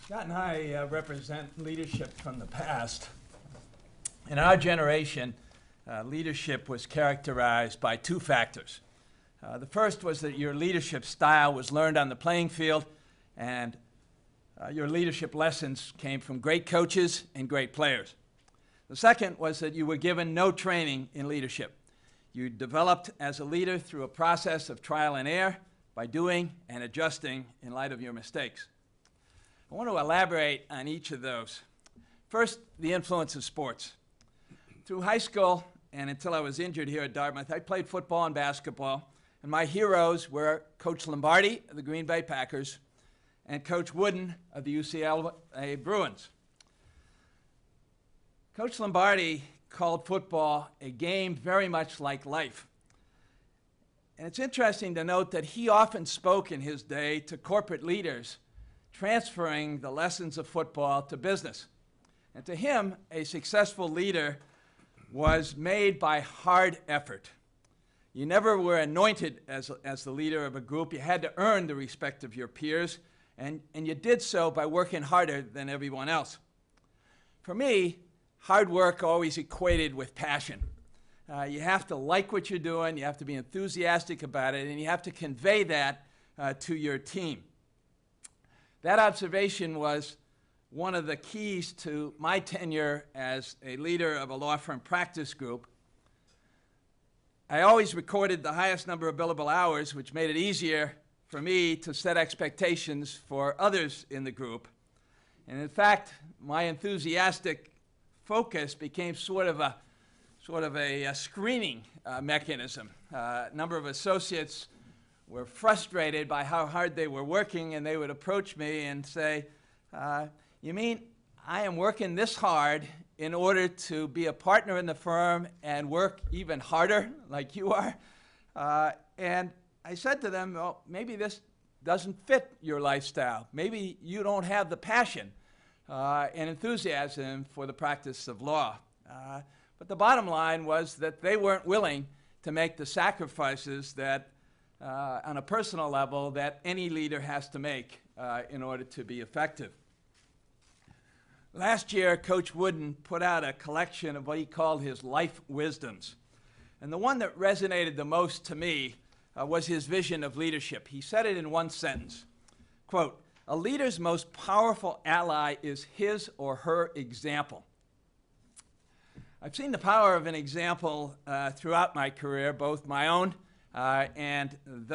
Scott and I represent leadership from the past. In our generation, leadership was characterized by two factors. The first was that your leadership style was learned on the playing field, and your leadership lessons came from great coaches and great players. The second was that you were given no training in leadership. You developed as a leader through a process of trial and error by doing and adjusting in light of your mistakes. I want to elaborate on each of those. First, the influence of sports. Through high school and until I was injured here at Dartmouth, I played football and basketball, and my heroes were Coach Lombardi of the Green Bay Packers and Coach Wooden of the UCLA Bruins. Coach Lombardi called football a game very much like life. And it's interesting to note that he often spoke in his day to corporate leaders, transferring the lessons of football to business. And to him, a successful leader was made by hard effort. You never were anointed as the leader of a group. You had to earn the respect of your peers, and you did so by working harder than everyone else. For me, hard work always equated with passion. You have to like what you're doing, you have to be enthusiastic about it, and you have to convey that to your team. That observation was one of the keys to my tenure as a leader of a law firm practice group. I always recorded the highest number of billable hours, which made it easier for me to set expectations for others in the group. And in fact, my enthusiastic focus became sort of a screening mechanism. A number of associates were frustrated by how hard they were working, and they would approach me and say, you mean I am working this hard in order to be a partner in the firm and work even harder like you are? And I said to them, well, maybe this doesn't fit your lifestyle. Maybe you don't have the passion and enthusiasm for the practice of law. But the bottom line was that they weren't willing to make the sacrifices that on a personal level that any leader has to make in order to be effective. Last year, Coach Wooden put out a collection of what he called his life wisdoms. And the one that resonated the most to me was his vision of leadership. He said it in one sentence, quote, "A leader's most powerful ally is his or her example." I've seen the power of an example throughout my career, both my own and those